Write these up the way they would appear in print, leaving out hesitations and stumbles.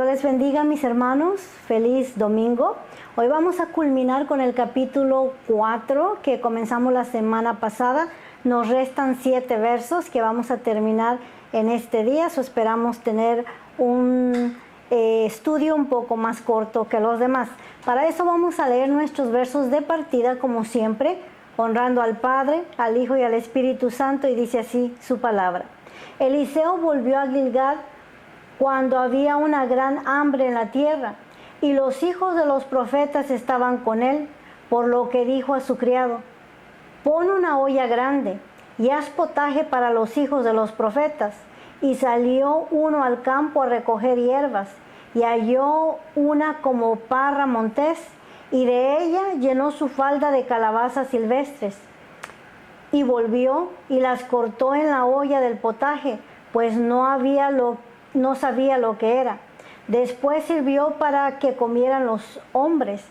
Dios les bendiga, mis hermanos. Feliz domingo. Hoy vamos a culminar con el capítulo 4 que comenzamos la semana pasada. Nos restan 7 versos que vamos a terminar en este día. Esperamos tener un estudio un poco más corto que los demás. Para eso vamos a leer nuestros versos de partida, como siempre, honrando al Padre, al Hijo y al Espíritu Santo, y dice así su palabra. Eliseo volvió a Gilgal cuando había una gran hambre en la tierra, y los hijos de los profetas estaban con él, por lo que dijo a su criado: pon una olla grande y haz potaje para los hijos de los profetas. Y salió uno al campo a recoger hierbas, y halló una como parra montés, y de ella llenó su falda de calabazas silvestres. Y volvió y las cortó en la olla del potaje, pues no sabía lo que era. Después sirvió para que comieran los hombres.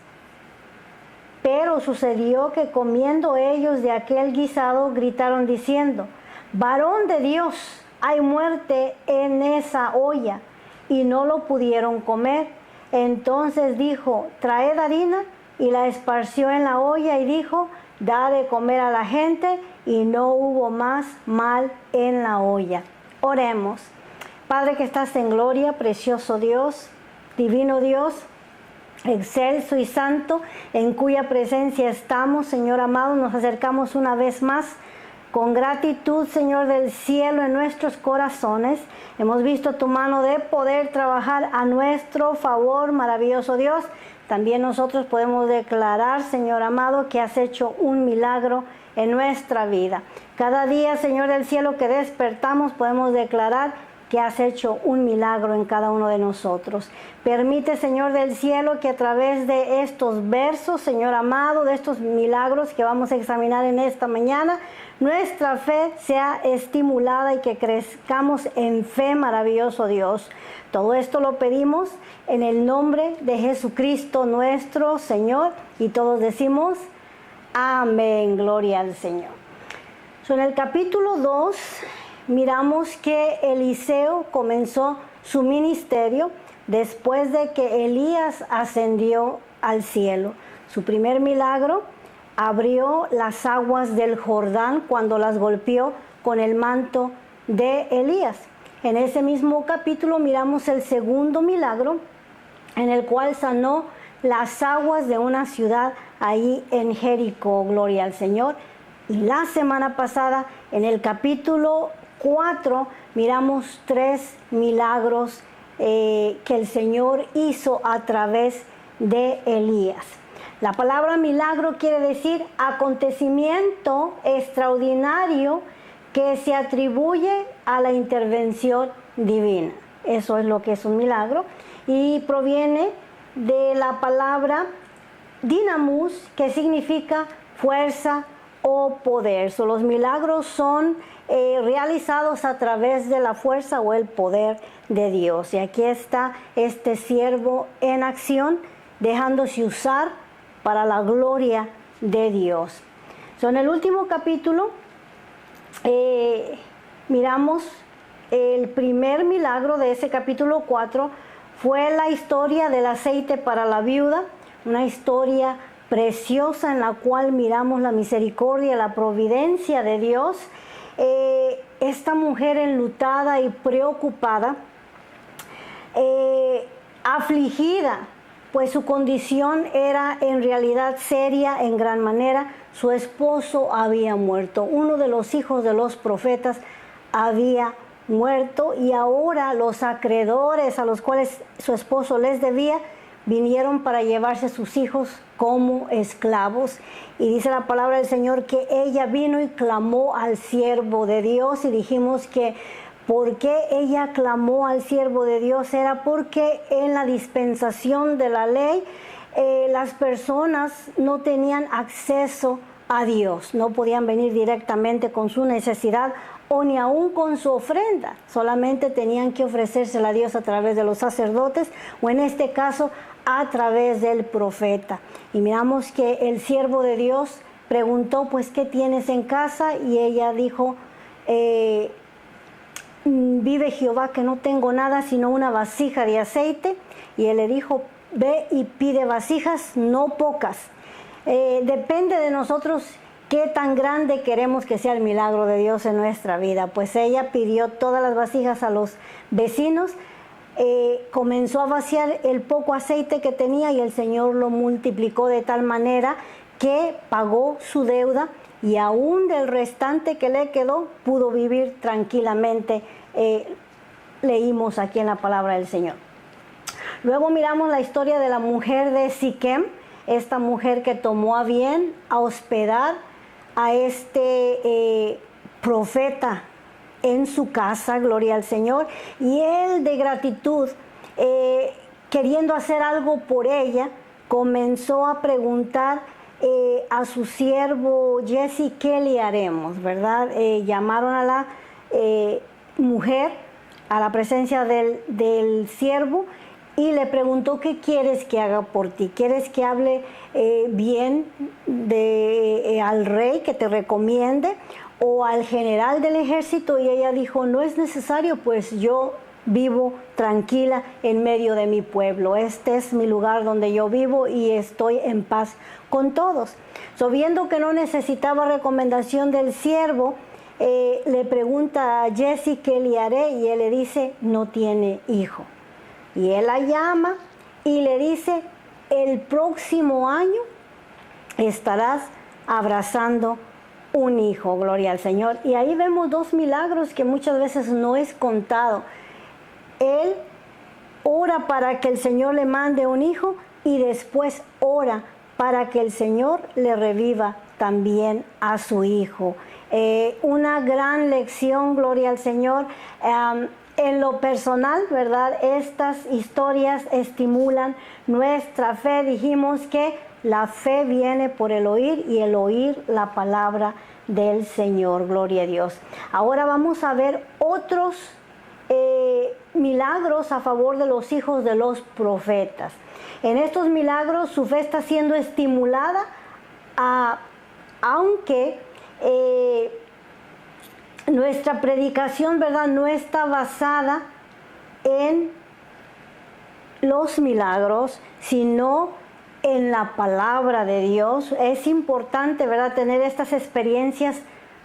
Pero sucedió que comiendo ellos de aquel guisado, gritaron diciendo: varón de Dios, hay muerte en esa olla. Y no lo pudieron comer. Entonces dijo: traed harina, y la esparció en la olla, y dijo: da de comer a la gente. Y no hubo más mal en la olla. Oremos. Padre que estás en gloria, precioso Dios, divino Dios, excelso y santo, en cuya presencia estamos, Señor amado, nos acercamos una vez más con gratitud, Señor del cielo, en nuestros corazones. Hemos visto tu mano de poder trabajar a nuestro favor, maravilloso Dios. También nosotros podemos declarar, Señor amado, que has hecho un milagro en nuestra vida. Cada día, Señor del cielo, que despertamos, podemos declarar que has hecho un milagro en cada uno de nosotros. Permite, Señor del cielo, que a través de estos versos, Señor amado, de estos milagros que vamos a examinar en esta mañana, nuestra fe sea estimulada y que crezcamos en fe, maravilloso Dios. Todo esto lo pedimos en el nombre de Jesucristo nuestro Señor, y todos decimos amén, gloria al Señor. En el capítulo 2 miramos que Eliseo comenzó su ministerio después de que Elías ascendió al cielo. Su primer milagro: abrió las aguas del Jordán cuando las golpeó con el manto de Elías. En ese mismo capítulo miramos el segundo milagro, en el cual sanó las aguas de una ciudad ahí en Jericó, gloria al Señor. Y la semana pasada, en el capítulo 4, miramos 3 milagros que el Señor hizo a través de Elías. La palabra milagro quiere decir acontecimiento extraordinario que se atribuye a la intervención divina. Eso es lo que es un milagro, y proviene de la palabra dinamus, que significa fuerza o poder. Los milagros son realizados a través de la fuerza o el poder de Dios. Y aquí está este siervo en acción, dejándose usar para la gloria de Dios. En el último capítulo miramos el primer milagro de ese capítulo 4. Fue la historia del aceite para la viuda, una historia preciosa en la cual miramos la misericordia, la providencia de Dios. Esta mujer enlutada y preocupada, afligida, pues su condición era en realidad seria en gran manera. Su esposo había muerto, uno de los hijos de los profetas había muerto, y ahora los acreedores a los cuales su esposo les debía vinieron para llevarse a sus hijos como esclavos. Y dice la palabra del Señor que ella vino y clamó al siervo de Dios, y dijimos que ¿por qué ella clamó al siervo de Dios? Era porque en la dispensación de la ley las personas no tenían acceso a Dios, no podían venir directamente con su necesidad o ni aún con su ofrenda, solamente tenían que ofrecérsela a Dios a través de los sacerdotes, o en este caso a través del profeta. Y miramos que el siervo de Dios preguntó: pues, ¿qué tienes en casa? Y ella dijo: vive Jehová que no tengo nada sino una vasija de aceite. Y él le dijo, ve y pide vasijas, no pocas. Depende de nosotros qué tan grande queremos que sea el milagro de Dios en nuestra vida. Pues ella pidió todas las vasijas a los vecinos, comenzó a vaciar el poco aceite que tenía y el Señor lo multiplicó de tal manera que pagó su deuda y aún del restante que le quedó pudo vivir tranquilamente. Leímos aquí en la palabra del Señor. Luego miramos la historia de la mujer de Siquem, esta mujer que tomó a bien a hospedar a este profeta en su casa, gloria al Señor, y él de gratitud, queriendo hacer algo por ella, comenzó a preguntar a su siervo Jesse, ¿qué le haremos? ¿Verdad? Llamaron a la mujer a la presencia del siervo y le preguntó, ¿qué quieres que haga por ti? ¿Quieres que hable bien al rey, que te recomiende, o al general del ejército? Y ella dijo, no es necesario, pues yo vivo tranquila en medio de mi pueblo. Este es mi lugar donde yo vivo y estoy en paz con todos. Viendo que no necesitaba recomendación del siervo, le pregunta a Jesse, ¿qué le haré? Y él le dice, no tiene hijo. Y él la llama y le dice, el próximo año estarás abrazando un hijo, gloria al Señor. Y ahí vemos dos milagros que muchas veces no es contado. Él ora para que el Señor le mande un hijo y después ora para que el Señor le reviva también a su hijo. Una gran lección, gloria al Señor. En lo personal, ¿verdad? Estas historias estimulan nuestra fe. Dijimos que la fe viene por el oír y el oír la palabra del Señor, gloria a Dios. Ahora vamos a ver otros milagros a favor de los hijos de los profetas. En estos milagros su fe está siendo estimulada, aunque nuestra predicación, ¿verdad?, no está basada en los milagros, sino en la palabra de Dios. Es importante, ¿verdad?, tener estas experiencias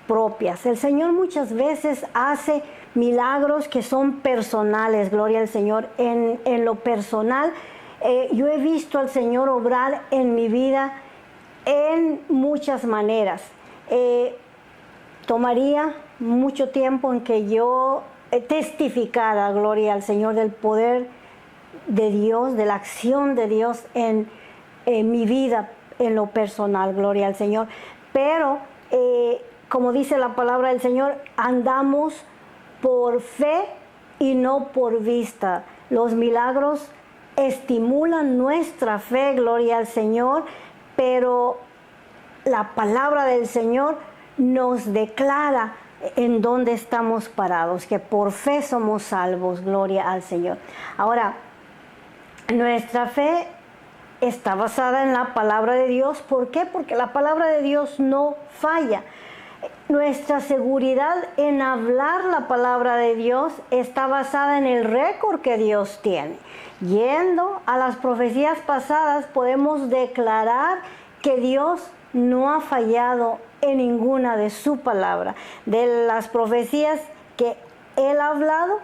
propias. El Señor muchas veces hace milagros que son personales, gloria al Señor. En lo personal, yo he visto al Señor obrar en mi vida en muchas maneras. Tomaría mucho tiempo en que yo testificara, gloria al Señor, del poder de Dios, de la acción de Dios en mi vida, en lo personal, gloria al Señor. Pero, como dice la palabra del Señor, andamos por fe y no por vista. Los milagros estimulan nuestra fe, gloria al Señor, pero la palabra del Señor nos declara en dónde estamos parados, que por fe somos salvos, gloria al Señor. Ahora, nuestra fe está basada en la palabra de Dios. ¿Por qué? Porque la palabra de Dios no falla. Nuestra seguridad en hablar la palabra de Dios está basada en el récord que Dios tiene. Yendo a las profecías pasadas, podemos declarar que Dios no ha fallado en ninguna de su palabra. De las profecías que Él ha hablado,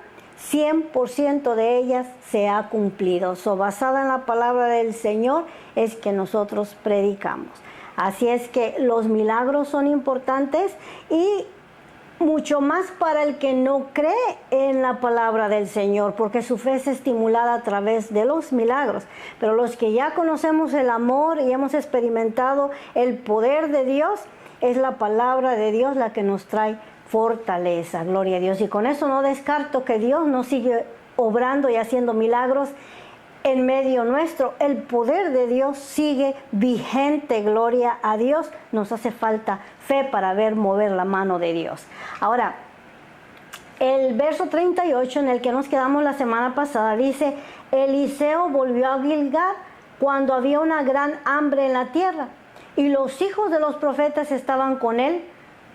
100% de ellas se ha cumplido. Basada en la palabra del Señor es que nosotros predicamos. Así es que los milagros son importantes y mucho más para el que no cree en la palabra del Señor, porque su fe es estimulada a través de los milagros. Pero los que ya conocemos el amor y hemos experimentado el poder de Dios, es la palabra de Dios la que nos trae fortaleza, gloria a Dios. Y con eso no descarto que Dios nos sigue obrando y haciendo milagros en medio nuestro. El poder de Dios sigue vigente, gloria a Dios. Nos hace falta fe para ver mover la mano de Dios. Ahora, el verso 38 en el que nos quedamos la semana pasada dice, Eliseo volvió a Gilgal cuando había una gran hambre en la tierra y los hijos de los profetas estaban con él,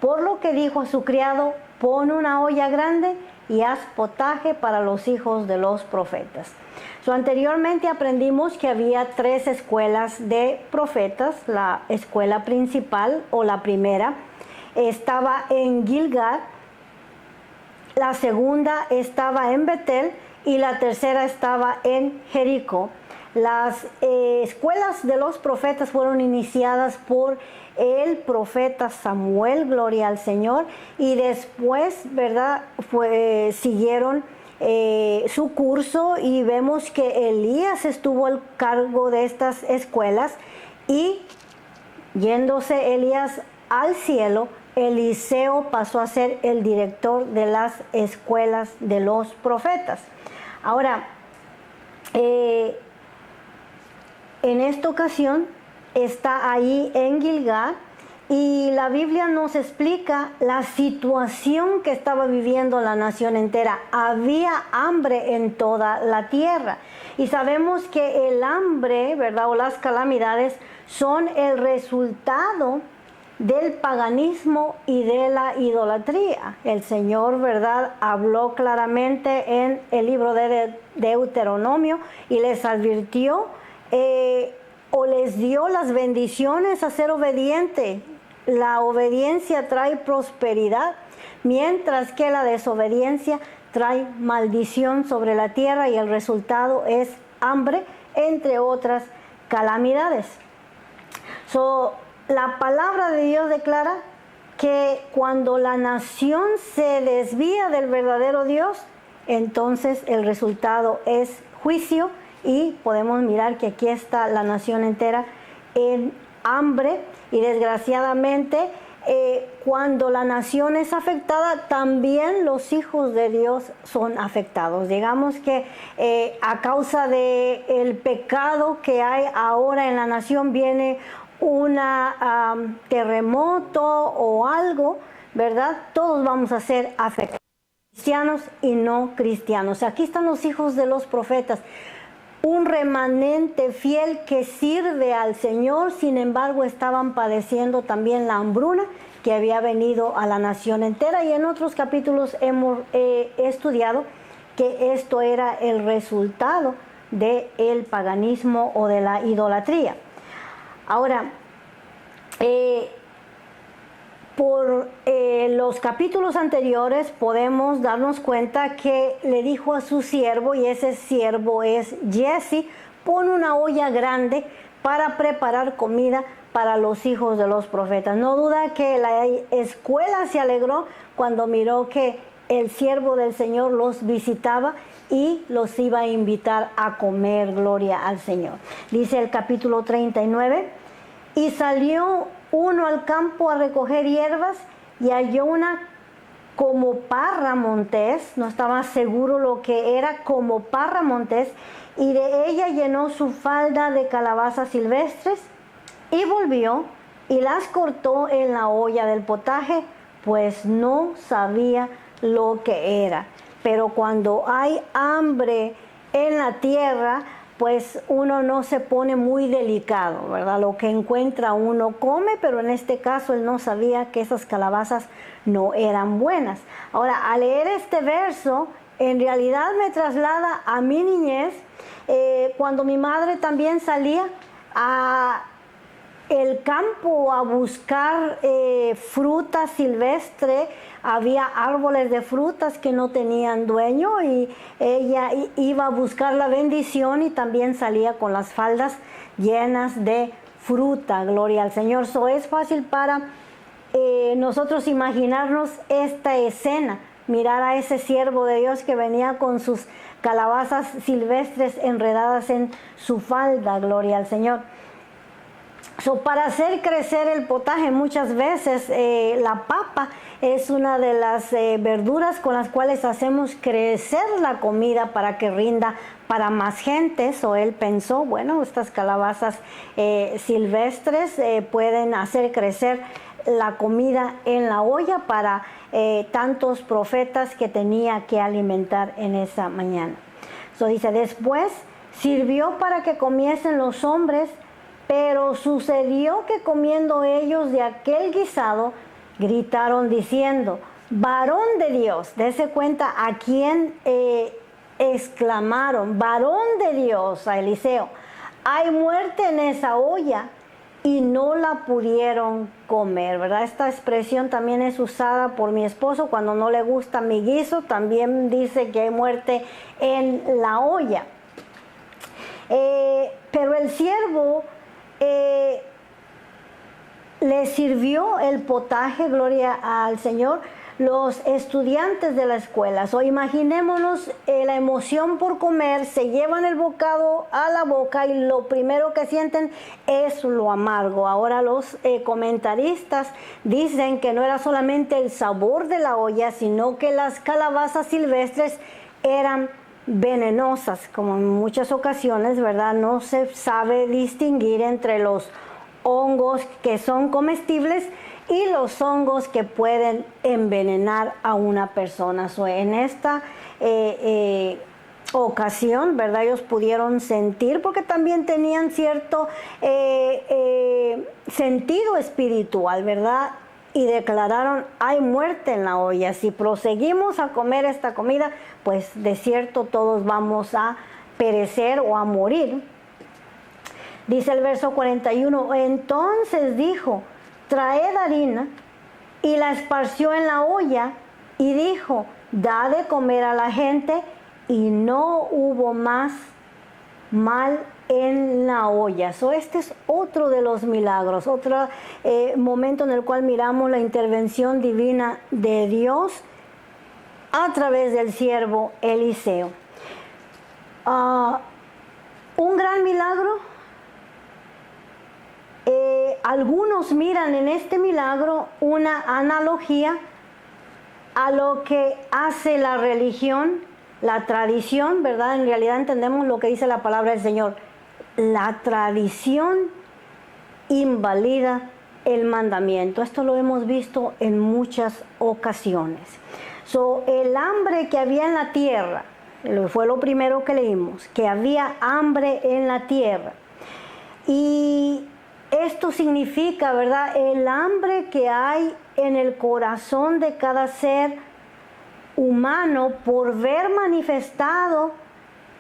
por lo que dijo a su criado, pon una olla grande y haz potaje para los hijos de los profetas. Anteriormente aprendimos que había 3 escuelas de profetas. La escuela principal o la primera estaba en Gilgal, la segunda estaba en Betel y la tercera estaba en Jericó. Las escuelas de los profetas fueron iniciadas por el profeta Samuel, gloria al Señor, y después, ¿verdad?, siguieron su curso, y vemos que Elías estuvo al cargo de estas escuelas, y yéndose Elías al cielo, Eliseo pasó a ser el director de las escuelas de los profetas. Ahora, en esta ocasión está ahí en Gilgal, y la Biblia nos explica la situación que estaba viviendo la nación entera. Había hambre en toda la tierra, y sabemos que el hambre, ¿verdad?, o las calamidades son el resultado del paganismo y de la idolatría. El Señor, ¿verdad?, habló claramente en el libro de Deuteronomio y les advirtió o les dio las bendiciones a ser obediente. La obediencia trae prosperidad, mientras que la desobediencia trae maldición sobre la tierra, y el resultado es hambre, entre otras calamidades. La palabra de Dios declara que cuando la nación se desvía del verdadero Dios, entonces el resultado es juicio, y podemos mirar que aquí está la nación entera en hambre, y desgraciadamente cuando la nación es afectada, también los hijos de Dios son afectados. Digamos que a causa del pecado que hay ahora en la nación, viene un terremoto o algo, ¿verdad? Todos vamos a ser afectados, cristianos y no cristianos. Aquí están los hijos de los profetas, un remanente fiel que sirve al Señor. Sin embargo, estaban padeciendo también la hambruna que había venido a la nación entera, y en otros capítulos hemos estudiado que esto era el resultado del paganismo o de la idolatría. Ahora, por los capítulos anteriores podemos darnos cuenta que le dijo a su siervo, y ese siervo es Jesse: pon una olla grande para preparar comida para los hijos de los profetas. No duda que la escuela se alegró cuando miró que el siervo del Señor los visitaba y los iba a invitar a comer, gloria al Señor. Dice el capítulo 39, y salió uno al campo a recoger hierbas, y halló una como parra montés, no estaba seguro lo que era, como parra montés, y de ella llenó su falda de calabazas silvestres, y volvió y las cortó en la olla del potaje, pues no sabía lo que era. Pero cuando hay hambre en la tierra, pues uno no se pone muy delicado, ¿verdad? Lo que encuentra uno come, pero en este caso él no sabía que esas calabazas no eran buenas. Ahora, al leer este verso, en realidad me traslada a mi niñez, cuando mi madre también salía a el campo a buscar fruta silvestre. Había árboles de frutas que no tenían dueño, y ella iba a buscar la bendición, y también salía con las faldas llenas de fruta, gloria al Señor. Es fácil para nosotros imaginarnos esta escena, mirar a ese siervo de Dios que venía con sus calabazas silvestres enredadas en su falda, gloria al Señor. Para hacer crecer el potaje, muchas veces la papa es una de las verduras con las cuales hacemos crecer la comida para que rinda para más gente. Él pensó, bueno, estas calabazas silvestres pueden hacer crecer la comida en la olla para tantos profetas que tenía que alimentar en esa mañana. Dice, después sirvió para que comiesen los hombres. Pero sucedió que comiendo ellos de aquel guisado, gritaron diciendo: varón de Dios, dése cuenta a quién exclamaron, varón de Dios, a Eliseo, hay muerte en esa olla, y no la pudieron comer, ¿verdad? Esta expresión también es usada por mi esposo cuando no le gusta mi guiso, también dice que hay muerte en la olla. Pero el siervo le sirvió el potaje, gloria al Señor, los estudiantes de la escuela. So, imaginémonos la emoción por comer, se llevan el bocado a la boca y lo primero que sienten es lo amargo. Ahora los comentaristas dicen que no era solamente el sabor de la olla, sino que las calabazas silvestres eran venenosas, como en muchas ocasiones, ¿verdad? No se sabe distinguir entre los hongos que son comestibles y los hongos que pueden envenenar a una persona. So, en esta ocasión, ¿verdad? Ellos pudieron sentir, porque también tenían cierto sentido espiritual, ¿verdad? Y declararon, hay muerte en la olla. Si proseguimos a comer esta comida, pues de cierto todos vamos a perecer o a morir. Dice el verso 41, entonces dijo, traed harina, y la esparció en la olla, y dijo, da de comer a la gente, y no hubo más mal en la olla. So, este es otro de los milagros, otro momento en el cual miramos la intervención divina de Dios a través del siervo Eliseo. Un gran milagro. Algunos miran en este milagro una analogía a lo que hace la religión, la tradición, ¿verdad? En realidad entendemos lo que dice la palabra del Señor. La tradición invalida el mandamiento. Esto lo hemos visto en muchas ocasiones. So, el hambre que había en la tierra, fue lo primero que leímos, que había hambre en la tierra. Y esto significa, ¿verdad?, el hambre que hay en el corazón de cada ser humano por ver manifestado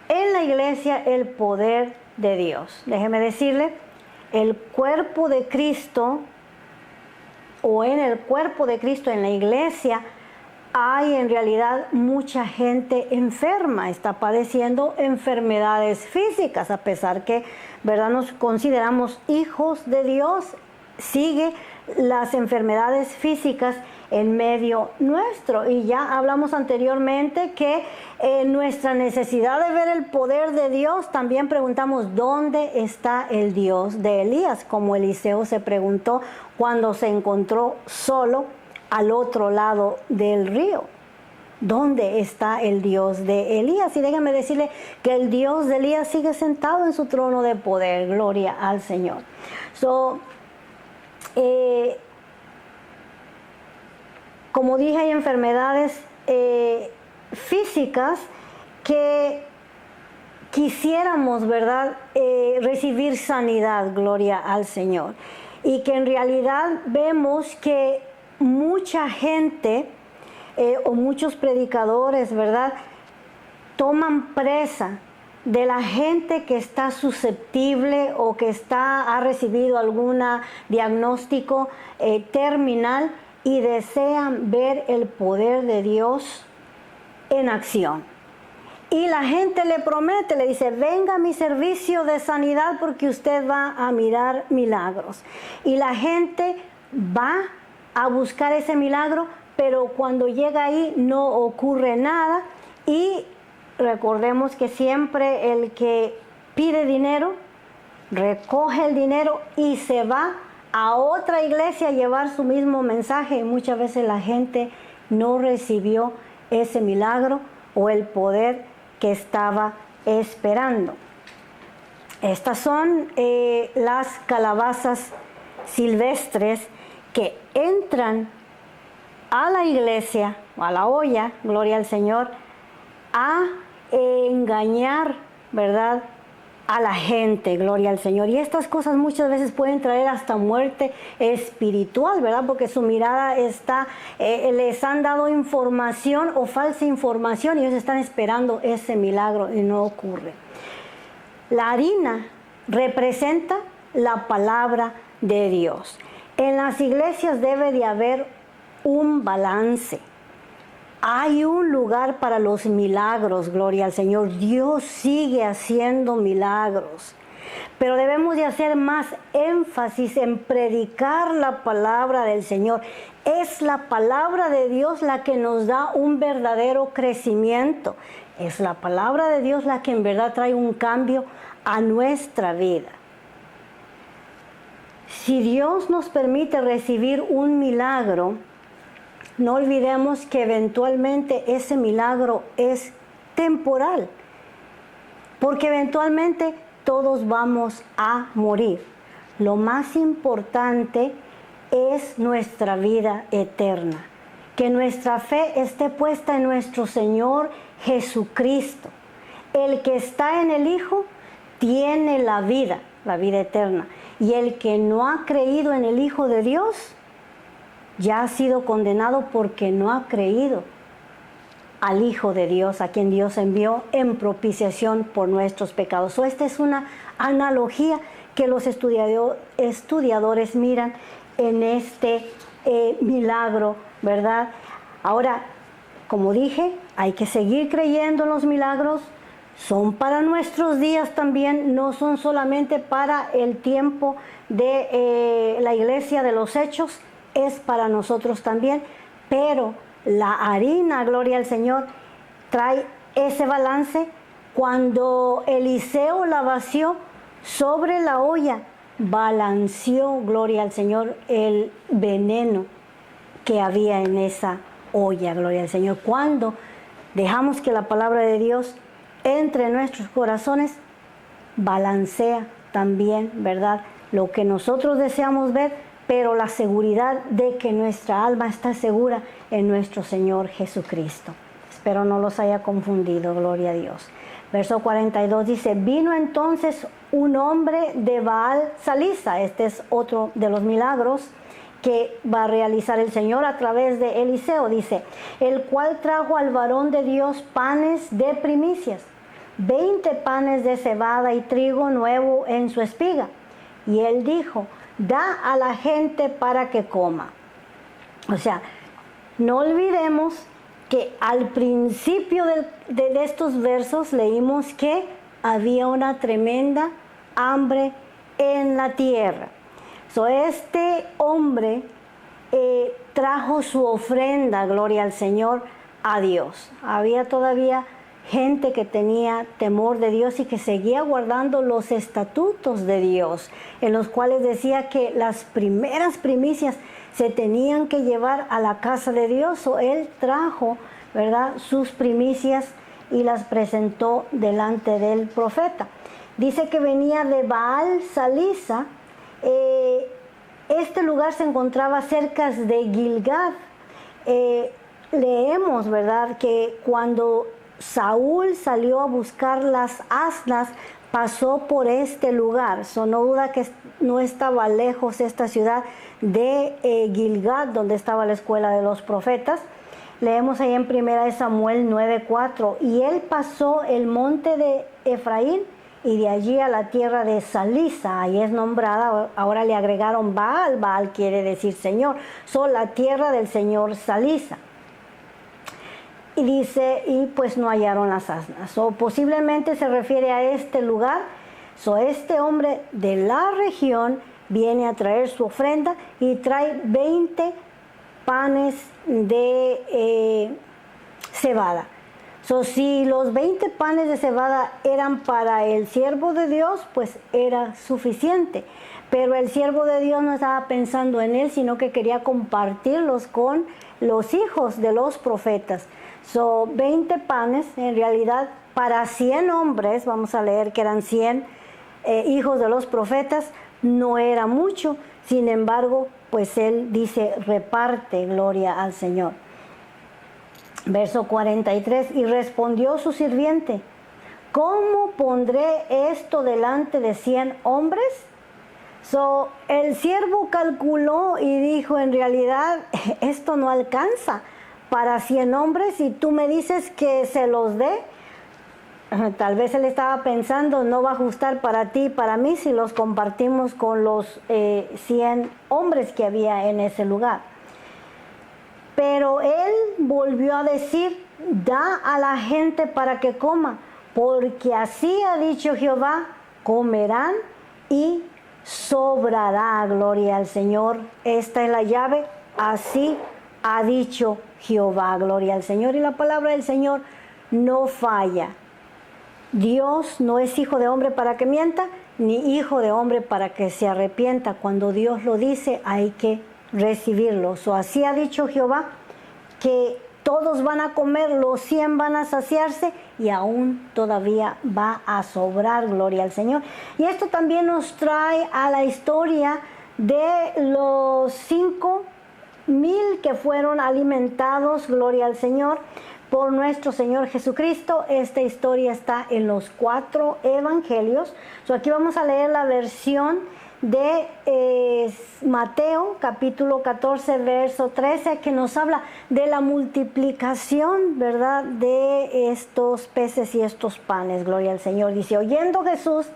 en la iglesia el poder de Dios. Déjeme decirle, el cuerpo de Cristo, o en el cuerpo de Cristo, en la iglesia, hay en realidad mucha gente enferma, está padeciendo enfermedades físicas, a pesar que, ¿verdad?, nos consideramos hijos de Dios, sigue las enfermedades físicas en medio nuestro. Y ya hablamos anteriormente que nuestra necesidad de ver el poder de Dios, también preguntamos, ¿dónde está el Dios de Elías? Como Eliseo se preguntó cuando se encontró solo al otro lado del río. ¿Dónde está el Dios de Elías? Y déjame decirle que el Dios de Elías sigue sentado en su trono de poder. Gloria al Señor. Como dije, hay enfermedades físicas que quisiéramos, ¿verdad?, recibir sanidad, gloria al Señor. Y que en realidad vemos que mucha gente o muchos predicadores, ¿verdad?, toman presa de la gente que está susceptible o que ha recibido algún diagnóstico terminal y desean ver el poder de Dios en acción. Y la gente le promete, le dice, venga a mi servicio de sanidad porque usted va a mirar milagros. Y la gente va a buscar ese milagro, pero cuando llega ahí no ocurre nada. Y recordemos que siempre el que pide dinero, recoge el dinero y se va a otra iglesia a llevar su mismo mensaje. Y muchas veces la gente no recibió ese milagro o el poder que estaba esperando. Estas son las calabazas silvestres que entran a la iglesia, o a la olla, gloria al Señor, a engañar, ¿verdad?, a la gente, gloria al Señor. Y estas cosas muchas veces pueden traer hasta muerte espiritual, ¿verdad? Porque su mirada está, les han dado información o falsa información y ellos están esperando ese milagro y no ocurre. La harina representa la palabra de Dios. En las iglesias debe de haber un balance. Hay un lugar para los milagros, gloria al Señor. Dios sigue haciendo milagros. Pero debemos de hacer más énfasis en predicar la palabra del Señor. Es la palabra de Dios la que nos da un verdadero crecimiento. Es la palabra de Dios la que en verdad trae un cambio a nuestra vida. Si Dios nos permite recibir un milagro, no olvidemos que eventualmente ese milagro es temporal, porque eventualmente todos vamos a morir. Lo más importante es nuestra vida eterna, que nuestra fe esté puesta en nuestro Señor Jesucristo. El que está en el Hijo tiene la vida eterna, y el que no ha creído en el Hijo de Dios ya ha sido condenado porque no ha creído al Hijo de Dios, a quien Dios envió en propiciación por nuestros pecados. Esta es una analogía que los estudiadores miran en este milagro, ¿verdad? Ahora, como dije, hay que seguir creyendo en los milagros. Son para nuestros días también, no son solamente para el tiempo de la iglesia de los Hechos, es para nosotros también, pero la harina, gloria al Señor, trae ese balance. Cuando Eliseo la vació sobre la olla, balanceó, gloria al Señor, el veneno que había en esa olla, gloria al Señor. Cuando dejamos que la palabra de Dios entre en nuestros corazones, balancea también, ¿verdad?, lo que nosotros deseamos ver, pero la seguridad de que nuestra alma está segura en nuestro Señor Jesucristo. Espero no los haya confundido, gloria a Dios. Verso 42 dice, vino entonces un hombre de Baal Salisa. Este es otro de los milagros que va a realizar el Señor a través de Eliseo. Dice, el cual trajo al varón de Dios panes de primicias, 20 panes de cebada y trigo nuevo en su espiga. Y él dijo, da a la gente para que coma. O sea, no olvidemos que al principio de estos versos leímos que había una tremenda hambre en la tierra. Este hombre trajo su ofrenda, gloria al Señor, a Dios. Había todavía gente que tenía temor de Dios y que seguía guardando los estatutos de Dios, en los cuales decía que las primeras primicias se tenían que llevar a la casa de Dios. Él trajo, ¿verdad?, sus primicias y las presentó delante del profeta. Dice que venía de Baal Salisa. Este lugar se encontraba cerca de Gilgad. Leemos, ¿verdad?, que cuando Saúl salió a buscar las asnas, pasó por este lugar. No duda que no estaba lejos esta ciudad de Gilgad, donde estaba la escuela de los profetas. Leemos ahí en 1 Samuel 9:4, y él pasó el monte de Efraín y de allí a la tierra de Salisa. Ahí es nombrada, ahora le agregaron Baal. Baal quiere decir Señor. La tierra del Señor Salisa. Y dice, y pues no hallaron las asnas. Posiblemente se refiere a este lugar. Este hombre de la región viene a traer su ofrenda y trae 20 panes de cebada. Si los 20 panes de cebada eran para el siervo de Dios, pues era suficiente. Pero el siervo de Dios no estaba pensando en él, sino que quería compartirlos con los hijos de los profetas. 20 panes, en realidad, para 100 hombres, vamos a leer que eran 100 hijos de los profetas, no era mucho. Sin embargo, pues él dice, reparte, gloria al Señor. Verso 43, y respondió su sirviente, ¿cómo pondré esto delante de 100 hombres? El siervo calculó y dijo, en realidad esto no alcanza para 100 hombres y tú me dices que se los dé. Tal vez él estaba pensando, no va a ajustar para ti y para mí si los compartimos con los 100 hombres que había en ese lugar. Pero él volvió a decir, da a la gente para que coma, porque así ha dicho Jehová, comerán y sobrará. Gloria al Señor. Esta es la llave, así ha dicho Jehová. Gloria al Señor. Y la palabra del Señor no falla. Dios no es hijo de hombre para que mienta, ni hijo de hombre para que se arrepienta. Cuando Dios lo dice, hay que recibirlo. Así ha dicho Jehová, que todos van a comer, los 100 van a saciarse y aún todavía va a sobrar. Gloria al Señor. Y esto también nos trae a la historia de los 5,000 que fueron alimentados, gloria al Señor, por nuestro Señor Jesucristo. Esta historia está en los 4 evangelios. Aquí vamos a leer la versión de Mateo, capítulo 14, verso 13, que nos habla de la multiplicación, ¿verdad?, de estos peces y estos panes. Gloria al Señor. Dice, oyendo Jesús,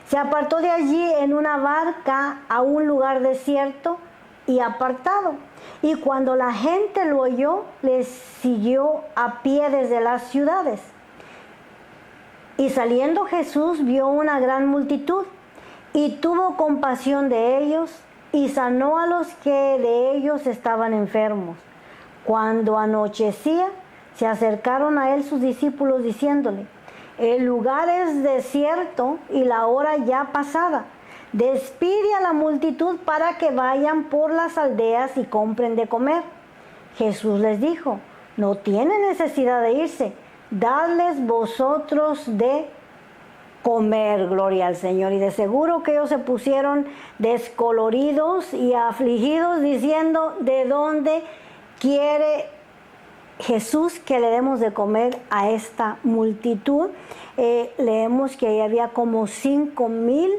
se apartó de allí en una barca a un lugar desierto y apartado. Y cuando la gente lo oyó, les siguió a pie desde las ciudades. Y saliendo Jesús vio una gran multitud y tuvo compasión de ellos y sanó a los que de ellos estaban enfermos. Cuando anochecía, se acercaron a él sus discípulos diciéndole, el lugar es desierto y la hora ya pasada. Despide a la multitud para que vayan por las aldeas y compren de comer. Jesús les dijo, no tienen necesidad de irse, dadles vosotros de comer. Gloria al Señor. Y de seguro que ellos se pusieron descoloridos y afligidos diciendo, ¿de dónde quiere Jesús que le demos de comer a esta multitud? Leemos que había como 5,000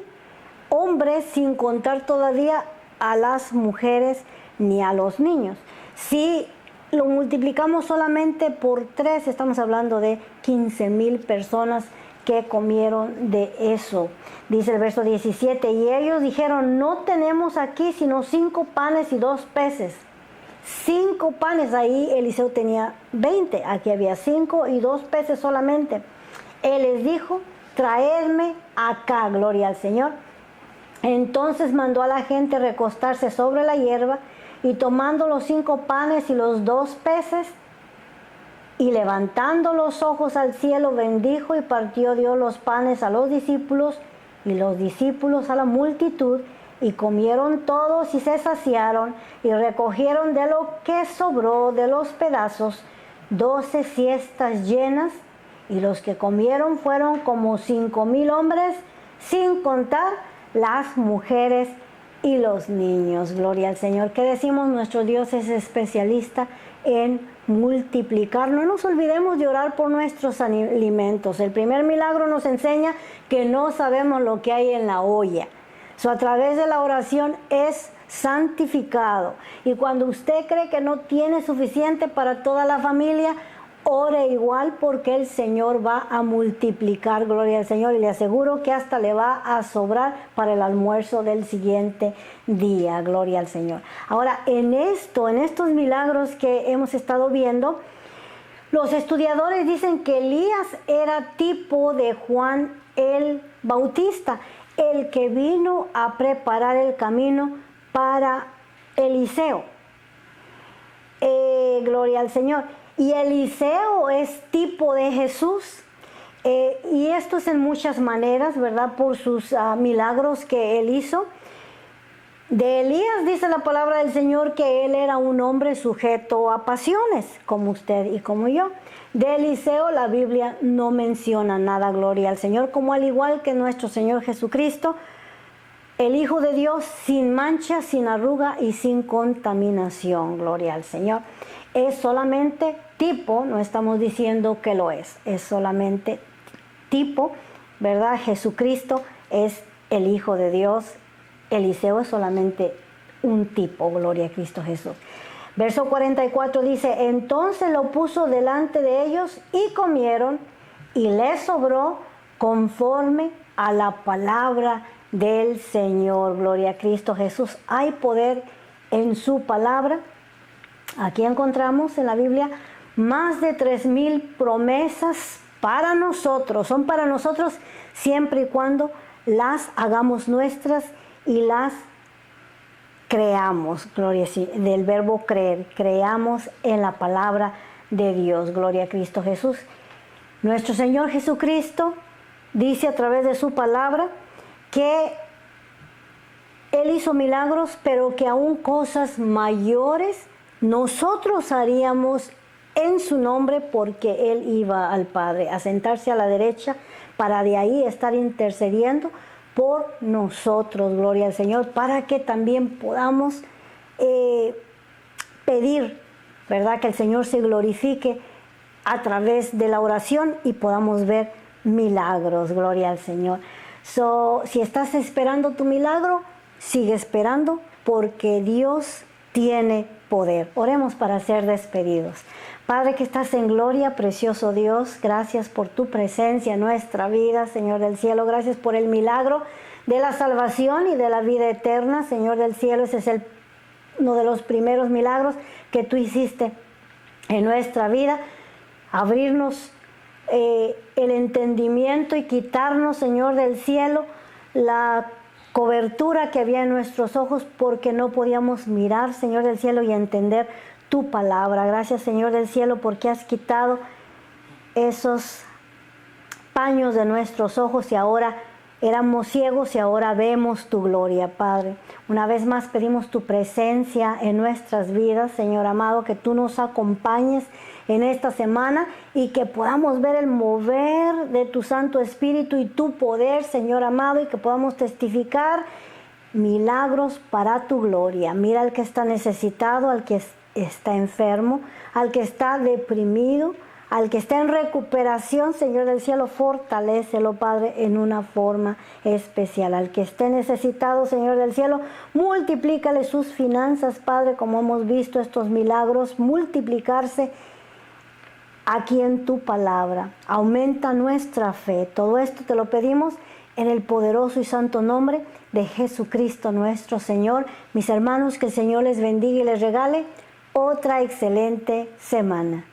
hombres, sin contar todavía a las mujeres ni a los niños. Si lo multiplicamos solamente por 3, estamos hablando de 15,000 personas que comieron de eso. Dice el verso 17, y ellos dijeron, no tenemos aquí sino 5 panes y 2 peces. 5 panes, ahí Eliseo tenía 20, aquí había 5 y 2 peces solamente. Él les dijo, traedme acá, gloria al Señor. Entonces mandó a la gente recostarse sobre la hierba y tomando los 5 panes y los 2 peces y levantando los ojos al cielo bendijo y partió, dio los panes a los discípulos y los discípulos a la multitud y comieron todos y se saciaron y recogieron de lo que sobró de los pedazos 12 cestas llenas y los que comieron fueron como 5,000 hombres sin contar las mujeres y los niños. Gloria al Señor. ¿Qué decimos? Nuestro Dios es especialista en multiplicar. No nos olvidemos de orar por nuestros alimentos. El primer milagro nos enseña que no sabemos lo que hay en la olla. A través de la oración es santificado. Y cuando usted cree que no tiene suficiente para toda la familia, ore igual porque el Señor va a multiplicar, gloria al Señor, y le aseguro que hasta le va a sobrar para el almuerzo del siguiente día, gloria al Señor. Ahora, en estos milagros que hemos estado viendo, los estudiadores dicen que Elías era tipo de Juan el Bautista, el que vino a preparar el camino para Eliseo. Gloria al Señor. Y Eliseo es tipo de Jesús, y esto es en muchas maneras, ¿verdad? Por sus milagros que él hizo. De Elías dice la palabra del Señor que él era un hombre sujeto a pasiones, como usted y como yo. De Eliseo la Biblia no menciona nada, gloria al Señor, como al igual que nuestro Señor Jesucristo, el Hijo de Dios, sin mancha, sin arruga y sin contaminación, gloria al Señor. Es solamente tipo, no estamos diciendo que lo es solamente tipo, ¿verdad? Jesucristo es el Hijo de Dios. Eliseo es solamente un tipo, gloria a Cristo Jesús. Verso 44 dice, entonces lo puso delante de ellos y comieron, y les sobró conforme a la palabra del Señor. Gloria a Cristo Jesús. Hay poder en su palabra. Aquí encontramos en la Biblia más de 3,000 promesas para nosotros. Son para nosotros siempre y cuando las hagamos nuestras y las creamos. Gloria del verbo creer. Creamos en la palabra de Dios. Gloria a Cristo Jesús. Nuestro Señor Jesucristo dice a través de su palabra que Él hizo milagros, pero que aún cosas mayores nosotros haríamos en su nombre, porque Él iba al Padre a sentarse a la derecha para de ahí estar intercediendo por nosotros, gloria al Señor, para que también podamos pedir, ¿verdad? Que el Señor se glorifique a través de la oración y podamos ver milagros, gloria al Señor. Si estás esperando tu milagro, sigue esperando, porque Dios tiene poder. Oremos para ser despedidos. Padre que estás en gloria, precioso Dios, gracias por tu presencia en nuestra vida, Señor del cielo. Gracias por el milagro de la salvación y de la vida eterna, Señor del cielo. Ese es uno de los primeros milagros que tú hiciste en nuestra vida. Abrirnos el entendimiento y quitarnos, Señor del cielo, la cobertura que había en nuestros ojos, porque no podíamos mirar, Señor del cielo, y entender tu palabra. Gracias, Señor del cielo, porque has quitado esos paños de nuestros ojos y ahora éramos ciegos y ahora vemos tu gloria, Padre. Una vez más pedimos tu presencia en nuestras vidas, Señor amado, que tú nos acompañes en esta semana y que podamos ver el mover de tu Santo Espíritu y tu poder, Señor amado, y que podamos testificar milagros para tu gloria. Mira al que está necesitado, al que está enfermo, al que está deprimido, al que está en recuperación, Señor del cielo, fortalécelo, Padre, en una forma especial. Al que esté necesitado, Señor del cielo, multiplícale sus finanzas, Padre, como hemos visto estos milagros multiplicarse aquí en tu palabra. Aumenta nuestra fe. Todo esto te lo pedimos en el poderoso y santo nombre de Jesucristo nuestro Señor. Mis hermanos, que el Señor les bendiga y les regale otra excelente semana.